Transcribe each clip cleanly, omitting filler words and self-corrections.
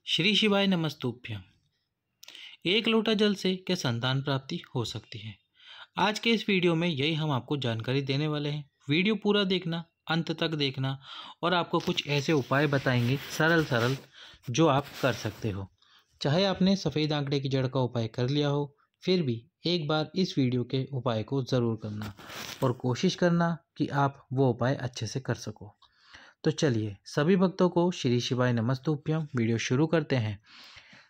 श्री शिवाय नमस्तुभ्यम। एक लोटा जल से क्या संतान प्राप्ति हो सकती है? आज के इस वीडियो में यही हम आपको जानकारी देने वाले हैं। वीडियो पूरा देखना, अंत तक देखना और आपको कुछ ऐसे उपाय बताएंगे सरल सरल जो आप कर सकते हो। चाहे आपने सफ़ेद आंकड़े की जड़ का उपाय कर लिया हो, फिर भी एक बार इस वीडियो के उपाय को ज़रूर करना और कोशिश करना कि आप वो उपाय अच्छे से कर सको। तो चलिए सभी भक्तों को श्री शिवाय नमस्तुभ्यम। वीडियो शुरू करते हैं।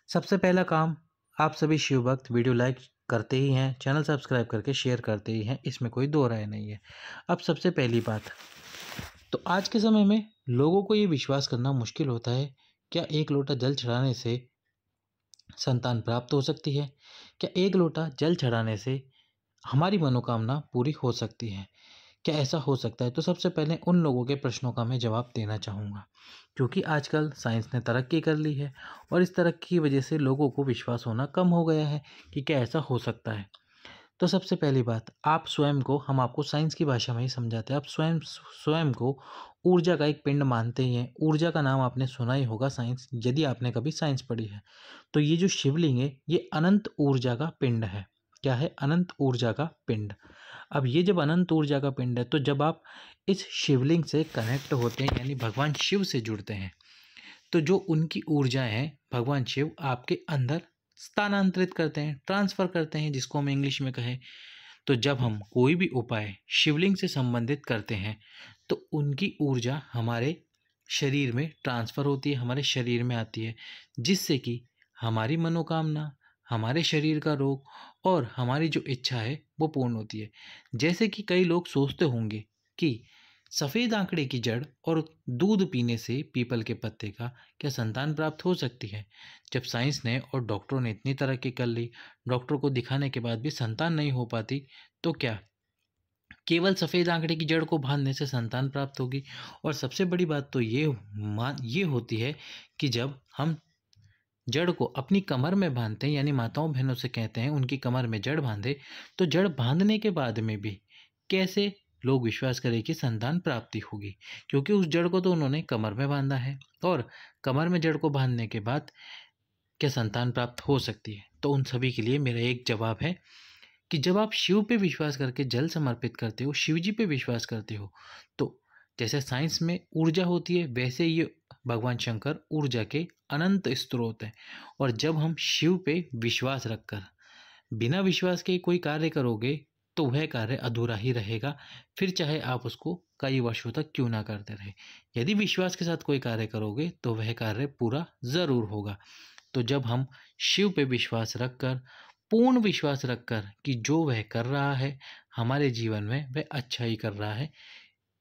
सबसे पहला काम, आप सभी शिव भक्त वीडियो लाइक करते ही हैं, चैनल सब्सक्राइब करके शेयर करते ही हैं, इसमें कोई दो राय नहीं है। अब सबसे पहली बात, तो आज के समय में लोगों को ये विश्वास करना मुश्किल होता है, क्या एक लोटा जल चढ़ाने से संतान प्राप्त हो सकती है? क्या एक लोटा जल चढ़ाने से हमारी मनोकामना पूरी हो सकती है? क्या ऐसा हो सकता है? तो सबसे पहले उन लोगों के प्रश्नों का मैं जवाब देना चाहूँगा, क्योंकि आजकल साइंस ने तरक्की कर ली है और इस तरक्की की वजह से लोगों को विश्वास होना कम हो गया है कि क्या ऐसा हो सकता है। तो सबसे पहली बात, आप स्वयं को, हम आपको साइंस की भाषा में ही समझाते हैं, आप स्वयं स्वयं को ऊर्जा का एक पिंड मानते ही हैं। ऊर्जा का नाम आपने सुना ही होगा साइंस, यदि आपने कभी साइंस पढ़ी है। तो ये जो शिवलिंग है, ये अनंत ऊर्जा का पिंड है। क्या है? अनंत ऊर्जा का पिंड। अब ये जब अनंत ऊर्जा का पिंड है, तो जब आप इस शिवलिंग से कनेक्ट होते हैं, यानी भगवान शिव से जुड़ते हैं, तो जो उनकी ऊर्जाएं हैं भगवान शिव आपके अंदर स्थानांतरित करते हैं, ट्रांसफ़र करते हैं, जिसको हम इंग्लिश में कहें। तो जब हम कोई भी उपाय शिवलिंग से संबंधित करते हैं, तो उनकी ऊर्जा हमारे शरीर में ट्रांसफ़र होती है, हमारे शरीर में आती है, जिससे कि हमारी मनोकामना, हमारे शरीर का रोग और हमारी जो इच्छा है वो पूर्ण होती है। जैसे कि कई लोग सोचते होंगे कि सफ़ेद आंकड़े की जड़ और दूध पीने से पीपल के पत्ते का क्या संतान प्राप्त हो सकती है? जब साइंस ने और डॉक्टरों ने इतनी तरक्की कर ली, डॉक्टर को दिखाने के बाद भी संतान नहीं हो पाती, तो क्या केवल सफ़ेद आंकड़े की जड़ को बांधने से संतान प्राप्त होगी? और सबसे बड़ी बात तो ये होती है कि जब हम जड़ को अपनी कमर में बांधते हैं, यानी माताओं बहनों से कहते हैं उनकी कमर में जड़ बांधे, तो जड़ बांधने के बाद में भी कैसे लोग विश्वास करें कि संतान प्राप्ति होगी? क्योंकि उस जड़ को तो उन्होंने कमर में बांधा है, और कमर में जड़ को बांधने के बाद क्या संतान प्राप्त हो सकती है? तो उन सभी के लिए मेरा एक जवाब है कि जब आप शिव पे विश्वास करके जल समर्पित करते हो, शिव जी पे विश्वास करते हो, तो जैसे साइंस में ऊर्जा होती है, वैसे ये भगवान शंकर ऊर्जा के अनंत स्रोत हैं। और जब हम शिव पे विश्वास रखकर बिना विश्वास के कोई कार्य करोगे, तो वह कार्य अधूरा ही रहेगा, फिर चाहे आप उसको कई वर्षों तक क्यों ना करते रहे। यदि विश्वास के साथ कोई कार्य करोगे, तो वह कार्य पूरा ज़रूर होगा। तो जब हम शिव पे विश्वास रखकर, पूर्ण विश्वास रखकर कि जो वह कर रहा है हमारे जीवन में वह अच्छा ही कर रहा है,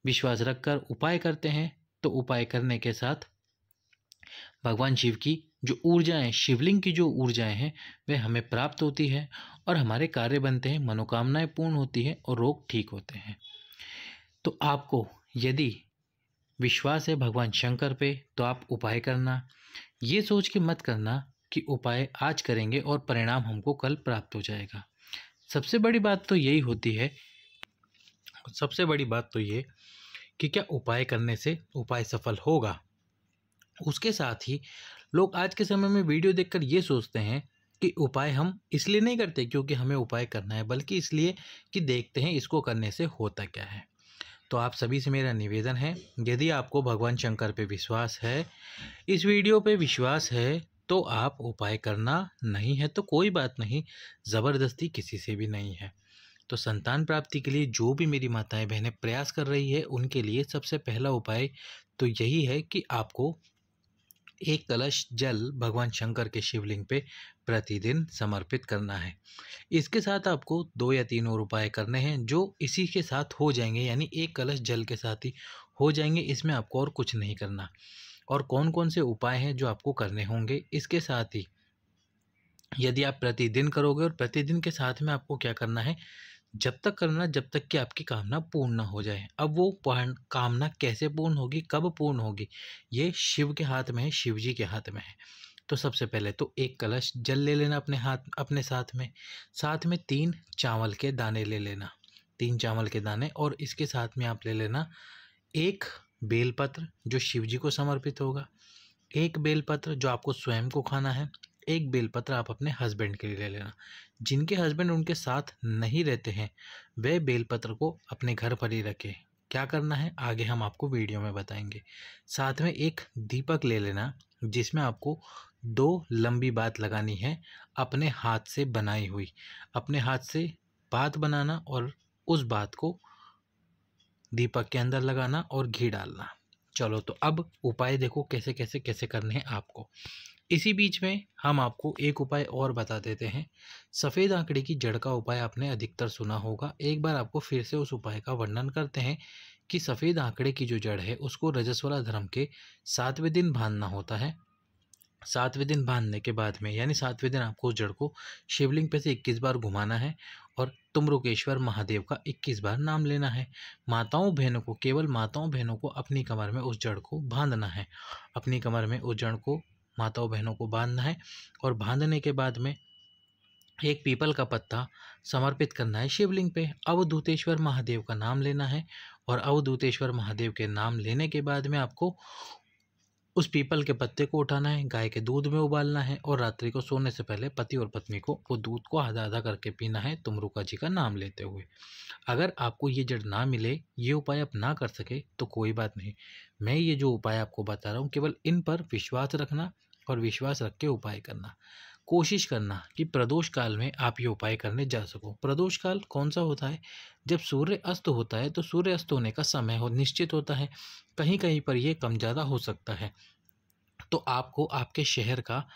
विश्वास रखकर उपाय करते हैं, तो उपाय करने के साथ भगवान शिव की जो ऊर्जाएं, शिवलिंग की जो ऊर्जाएं हैं, वे हमें प्राप्त होती है और हमारे कार्य बनते हैं, मनोकामनाएं पूर्ण होती हैं और रोग ठीक होते हैं। तो आपको यदि विश्वास है भगवान शंकर पे, तो आप उपाय करना। ये सोच के मत करना कि उपाय आज करेंगे और परिणाम हमको कल प्राप्त हो जाएगा। सबसे बड़ी बात तो यही होती है, सबसे बड़ी बात तो ये कि क्या उपाय करने से उपाय सफल होगा। उसके साथ ही लोग आज के समय में वीडियो देखकर ये सोचते हैं कि उपाय हम इसलिए नहीं करते क्योंकि हमें उपाय करना है, बल्कि इसलिए कि देखते हैं इसको करने से होता क्या है। तो आप सभी से मेरा निवेदन है, यदि आपको भगवान शंकर पे विश्वास है, इस वीडियो पे विश्वास है, तो आप उपाय करना। नहीं है तो कोई बात नहीं, ज़बरदस्ती किसी से भी नहीं है। तो संतान प्राप्ति के लिए जो भी मेरी माताएं बहनें प्रयास कर रही है, उनके लिए सबसे पहला उपाय तो यही है कि आपको एक कलश जल भगवान शंकर के शिवलिंग पे प्रतिदिन समर्पित करना है। इसके साथ आपको 2 या 3 और उपाय करने हैं, जो इसी के साथ हो जाएंगे, यानी एक कलश जल के साथ ही हो जाएंगे। इसमें आपको और कुछ नहीं करना। और कौन कौन से उपाय हैं जो आपको करने होंगे, इसके साथ ही यदि आप प्रतिदिन करोगे, और प्रतिदिन के साथ में आपको क्या करना है, जब तक करना जब तक कि आपकी कामना पूर्ण ना हो जाए। अब वो कामना कैसे पूर्ण होगी, कब पूर्ण होगी, ये शिव के हाथ में है, शिव जी के हाथ में है। तो सबसे पहले तो एक कलश जल ले लेना अपने साथ में 3 चावल के दाने ले लेना, 3 चावल के दाने। और इसके साथ में आप ले लेना एक बेलपत्र जो शिव जी को समर्पित होगा, एक बेलपत्र जो आपको स्वयं को खाना है, एक बेलपत्र आप अपने हस्बैंड के लिए ले लेना। जिनके हस्बैंड उनके साथ नहीं रहते हैं वह बेलपत्र को अपने घर पर ही रखें। क्या करना है आगे हम आपको वीडियो में बताएंगे। साथ में एक दीपक ले लेना जिसमें आपको 2 लंबी बात लगानी है अपने हाथ से बनाई हुई। अपने हाथ से बात बनाना और उस बात को दीपक के अंदर लगाना और घी डालना। चलो तो अब उपाय देखो कैसे कैसे कैसे करने हैं आपको। इसी बीच में हम आपको एक उपाय और बता देते हैं। सफ़ेद आंकड़े की जड़ का उपाय आपने अधिकतर सुना होगा। एक बार आपको फिर से उस उपाय का वर्णन करते हैं कि सफ़ेद आंकड़े की जो जड़ है उसको रजस्वला धर्म के 7वें दिन बांधना होता है। 7वें दिन बांधने के बाद में यानी 7वें दिन आपको उस जड़ को शिवलिंग पे से 21 बार घुमाना है और तुम्रुकेश्वर महादेव का 21 बार नाम लेना है। माताओं बहनों को, केवल माताओं बहनों को अपनी कमर में उस जड़ को बांधना है। अपनी कमर में उस जड़ को माताओं बहनों को बांधना है और बांधने के बाद में एक पीपल का पत्ता समर्पित करना है शिवलिंग पे। अवधूतेश्वर महादेव का नाम लेना है और अवधूतेश्वर महादेव के नाम लेने के बाद में आपको उस पीपल के पत्ते को उठाना है, गाय के दूध में उबालना है और रात्रि को सोने से पहले पति और पत्नी को वो दूध को आधा आधा करके पीना है तुमरुका जी का नाम लेते हुए। अगर आपको ये जड़ ना मिले, ये उपाय आप ना कर सके तो कोई बात नहीं। मैं ये जो उपाय आपको बता रहा हूँ केवल इन पर विश्वास रखना और विश्वास रख के उपाय करना। कोशिश करना कि प्रदोष काल में आप ये उपाय करने जा सको। प्रदोष काल कौन सा होता है? जब सूर्य अस्त होता है तो सूर्य अस्त होने का समय हो निश्चित होता है। कहीं कहीं पर ये कम ज़्यादा हो सकता है। तो आपको आपके शहर का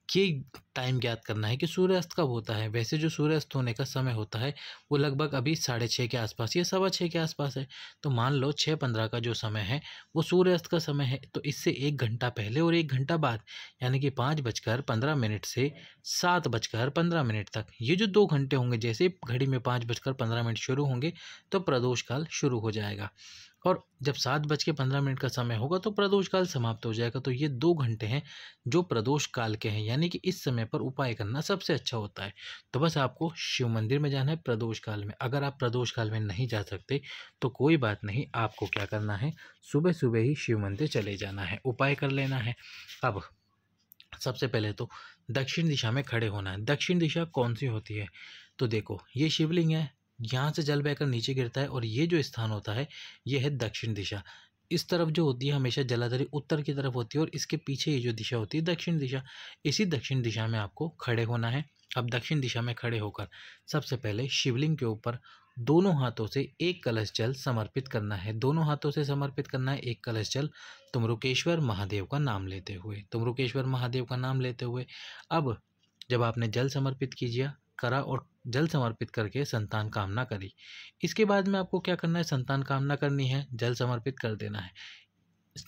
ये टाइम ज्ञात करना है कि सूर्यास्त कब होता है। वैसे जो सूर्यास्त होने का समय होता है वो लगभग अभी 6:30 के आसपास या 6:15 के आसपास है। तो मान लो 6:15 का जो समय है वो सूर्यास्त का समय है। तो इससे 1 घंटा पहले और 1 घंटा बाद यानी कि 5:15 से 7:15 तक ये जो 2 घंटे होंगे, जैसे घड़ी में 5:15 शुरू होंगे तो प्रदोष काल शुरू हो जाएगा और जब 7:15 का समय होगा तो प्रदोष काल समाप्त हो जाएगा। तो ये 2 घंटे हैं जो प्रदोष काल के हैं, यानी कि इस समय पर उपाय करना सबसे अच्छा होता है। तो बस आपको शिव मंदिर में जाना है प्रदोष काल में। अगर आप प्रदोष काल में नहीं जा सकते तो कोई बात नहीं, आपको क्या करना है सुबह सुबह ही शिव मंदिर चले जाना है, उपाय कर लेना है। अब सबसे पहले तो दक्षिण दिशा में खड़े होना है। दक्षिण दिशा कौन सी होती है? तो देखो ये शिवलिंग है, यहाँ से जल बहकर नीचे गिरता है और ये जो स्थान होता है ये है दक्षिण दिशा। इस तरफ जो होती है हमेशा जलाधारी उत्तर की तरफ होती है और इसके पीछे ये जो दिशा होती है दक्षिण दिशा। इसी दक्षिण दिशा में आपको खड़े होना है। अब दक्षिण दिशा में खड़े होकर सबसे पहले शिवलिंग के ऊपर दोनों हाथों से एक कलश जल समर्पित करना है। दोनों हाथों से समर्पित करना है एक कलश जल तुम्रुकेश्वर महादेव का नाम लेते हुए, तुम्रुकेश्वर महादेव का नाम लेते हुए। अब जब आपने जल समर्पित कीजिए करा और जल समर्पित करके संतान कामना करी, इसके बाद में आपको क्या करना है, संतान कामना करनी है, जल समर्पित कर देना है।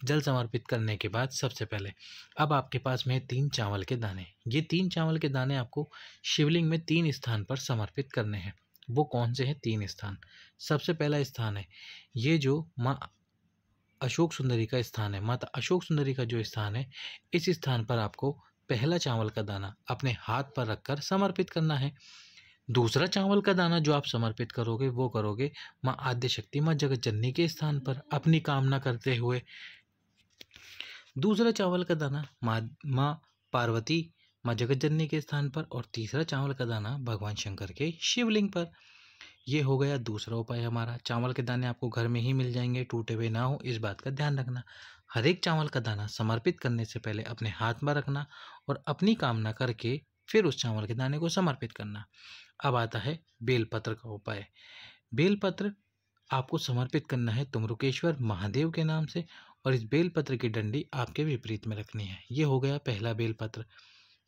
जल समर्पित करने के बाद सबसे पहले अब आपके पास में 3 चावल के दाने, ये 3 चावल के दाने आपको शिवलिंग में 3 स्थान पर समर्पित करने हैं। वो कौन से हैं 3 स्थान? सबसे पहला स्थान है ये जो माँ अशोक सुंदरी का स्थान है, माता अशोक सुंदरी का जो स्थान है, इस स्थान पर आपको पहला चावल का दाना अपने हाथ पर रखकर समर्पित करना है। दूसरा चावल का दाना जो आप समर्पित करोगे वो करोगे माँ आद्य शक्ति, माँ जगत जननी के स्थान पर अपनी कामना करते हुए। दूसरा चावल का दाना माँ पार्वती, माँ जगत जननी के स्थान पर और तीसरा चावल का दाना भगवान शंकर के शिवलिंग पर। ये हो गया दूसरा उपाय हमारा। चावल के दाने आपको घर में ही मिल जाएंगे, टूटे हुए ना हो, इस बात का ध्यान रखना। हर एक चावल का दाना समर्पित करने से पहले अपने हाथ में रखना और अपनी कामना करके फिर उस चावल के दाने को समर्पित करना। अब आता है बेलपत्र का उपाय। बेलपत्र आपको समर्पित करना है तुम्रुकेश्वर महादेव के नाम से और इस बेलपत्र की डंडी आपके विपरीत में रखनी है। ये हो गया पहला बेलपत्र।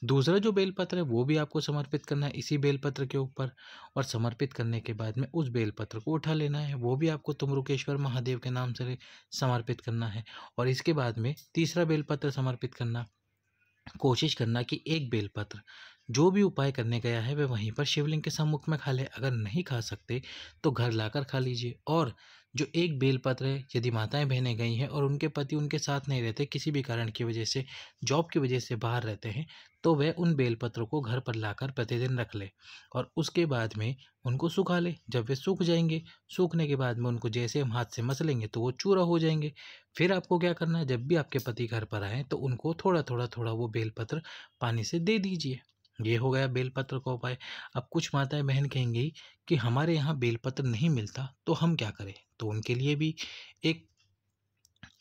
दूसरा जो बेलपत्र है वो भी आपको समर्पित करना है इसी बेलपत्र के ऊपर और समर्पित करने के बाद में उस बेलपत्र को उठा लेना है, वो भी आपको तुम्रुकेश्वर महादेव के नाम से समर्पित करना है। और इसके बाद में तीसरा बेलपत्र समर्पित करना। कोशिश करना कि एक बेलपत्र जो भी उपाय करने गया है वह वहीं पर शिवलिंग के सम्मुख में खा ले। अगर नहीं खा सकते तो घर लाकर खा लीजिए। और जो एक बेलपत्र है, यदि माताएं बहनें गई हैं और उनके पति उनके साथ नहीं रहते, किसी भी कारण की वजह से, जॉब की वजह से बाहर रहते हैं, तो वह उन बेलपत्रों को घर पर लाकर प्रतिदिन रख ले और उसके बाद में उनको सुखा ले। जब वे सूख जाएंगे, सूखने के बाद में उनको जैसे हम हाथ से मसलेंगे तो वो चूरा हो जाएंगे। फिर आपको क्या करना है, जब भी आपके पति घर पर आए तो उनको थोड़ा वो बेलपत्र पानी से दे दीजिए। ये हो गया बेलपत्र का उपाय। अब कुछ माताएं बहन कहेंगी कि हमारे यहाँ बेलपत्र नहीं मिलता तो हम क्या करें, तो उनके लिए भी एक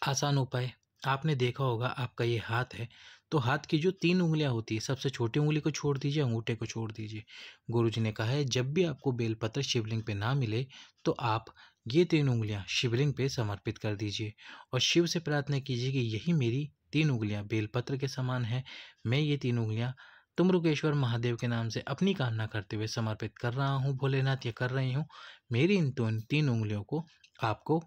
आसान उपाय। आपने देखा होगा, आपका ये हाथ है, तो हाथ की जो 3 उँगलियाँ होती है, सबसे छोटी उँगली को छोड़ दीजिए, अंगूठे को छोड़ दीजिए। गुरुजी ने कहा है जब भी आपको बेलपत्र शिवलिंग पे ना मिले तो आप ये 3 उँगलियाँ शिवलिंग पे समर्पित कर दीजिए और शिव से प्रार्थना कीजिए कि यही मेरी 3 उँगलियाँ बेलपत्र के समान हैं। मैं ये 3 उँगलियाँ तुम्रुकेश्वर महादेव के नाम से अपनी कामना करते हुए समर्पित कर रहा हूँ भोलेनाथ, या कर रही हूँ। मेरी इन 3 उँगलियों को आपको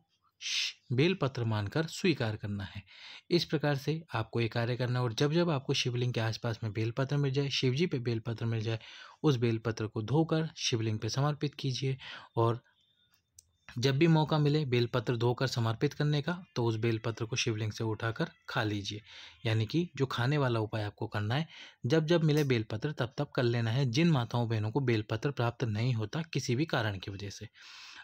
बेलपत्र मानकर स्वीकार करना है। इस प्रकार से आपको ये कार्य करना है और जब जब आपको शिवलिंग के आसपास में बेलपत्र मिल जाए, शिव जी पे बेलपत्र मिल जाए, उस बेलपत्र को धोकर शिवलिंग पे समर्पित कीजिए। और जब भी मौका मिले बेलपत्र धोकर समर्पित करने का, तो उस बेलपत्र को शिवलिंग से उठाकर खा लीजिए। यानी कि जो खाने वाला उपाय आपको करना है, जब जब मिले बेलपत्र तब तब कर लेना है, जिन माताओं बहनों को बेलपत्र प्राप्त नहीं होता किसी भी कारण की वजह से।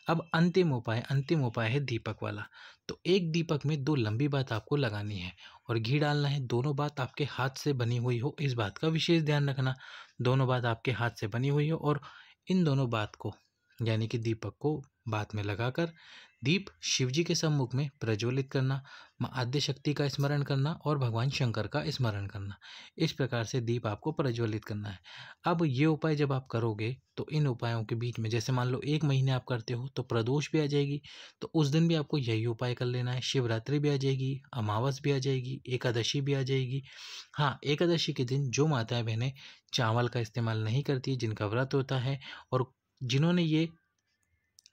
अब अंतिम उपाय है दीपक वाला। तो एक दीपक में 2 लंबी बात आपको लगानी है और घी डालना है। दोनों बात आपके हाथ से बनी हुई हो, इस बात का विशेष ध्यान रखना। दोनों बात आपके हाथ से बनी हुई हो और इन दोनों बात को, यानी कि दीपक को बात में लगाकर दीप शिवजी के सम्मुख में प्रज्वलित करना, माँ आद्य शक्ति का स्मरण करना और भगवान शंकर का स्मरण करना। इस प्रकार से दीप आपको प्रज्वलित करना है। अब ये उपाय जब आप करोगे तो इन उपायों के बीच में, जैसे मान लो 1 महीने आप करते हो तो प्रदोष भी आ जाएगी, तो उस दिन भी आपको यही उपाय कर लेना है। शिवरात्रि भी आ जाएगी, अमावस भी आ जाएगी, एकादशी भी आ जाएगी। हाँ, एकादशी के दिन जो माताएं बहनें चावल का इस्तेमाल नहीं करती, जिनका व्रत होता है और जिन्होंने ये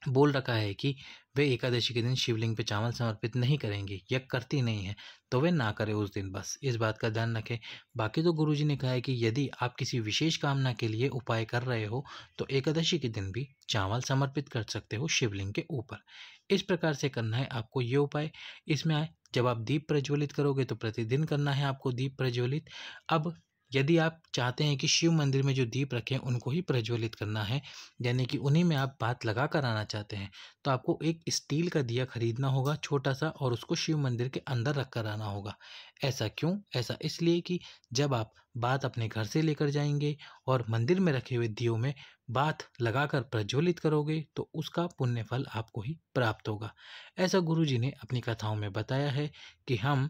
बोल रखा है कि वे एकादशी के दिन शिवलिंग पे चावल समर्पित नहीं करेंगे या करती नहीं है, तो वे ना करें उस दिन, बस इस बात का ध्यान रखें। बाकी तो गुरुजी ने कहा है कि यदि आप किसी विशेष कामना के लिए उपाय कर रहे हो तो एकादशी के दिन भी चावल समर्पित कर सकते हो शिवलिंग के ऊपर। इस प्रकार से करना है आपको ये उपाय। इसमें जब आप दीप प्रज्वलित करोगे तो प्रतिदिन करना है आपको दीप प्रज्वलित। अब यदि आप चाहते हैं कि शिव मंदिर में जो दीप रखें उनको ही प्रज्वलित करना है, यानी कि उन्हीं में आप बात लगा कर आना चाहते हैं, तो आपको एक स्टील का दिया खरीदना होगा छोटा सा और उसको शिव मंदिर के अंदर रख कर आना होगा। ऐसा क्यों? ऐसा इसलिए कि जब आप बात अपने घर से लेकर जाएंगे और मंदिर में रखे हुए दियों में बात लगाकर प्रज्वलित करोगे तो उसका पुण्य फल आपको ही प्राप्त होगा। ऐसा गुरुजी ने अपनी कथाओं में बताया है कि हम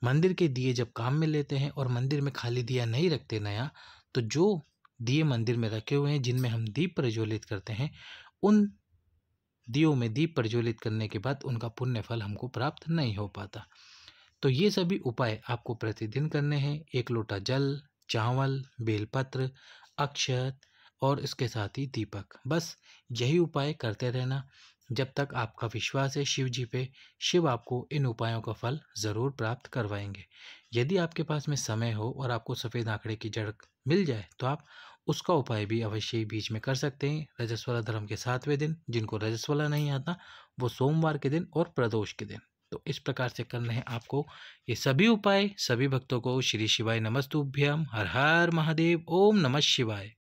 मंदिर के दिए जब काम में लेते हैं और मंदिर में खाली दिया नहीं रखते नया, तो जो दिए मंदिर में रखे हुए हैं जिनमें हम दीप प्रज्वलित करते हैं, उन दियों में दीप प्रज्वलित करने के बाद उनका पुण्य फल हमको प्राप्त नहीं हो पाता। तो ये सभी उपाय आपको प्रतिदिन करने हैं। 1 लोटा जल, चावल, बेलपत्र, अक्षत और इसके साथ ही दीपक। बस यही उपाय करते रहना जब तक आपका विश्वास है शिव जी पे। शिव आपको इन उपायों का फल ज़रूर प्राप्त करवाएंगे। यदि आपके पास में समय हो और आपको सफ़ेद आंकड़े की जड़ मिल जाए तो आप उसका उपाय भी अवश्य ही बीच में कर सकते हैं। रजस्वला धर्म के 7वें दिन, जिनको रजस्वला नहीं आता वो सोमवार के दिन और प्रदोष के दिन। तो इस प्रकार से करने हैं आपको ये सभी उपाय। सभी भक्तों को श्री शिवाय नमस्तुभ्यम। हर हर महादेव। ओम नमः शिवाय।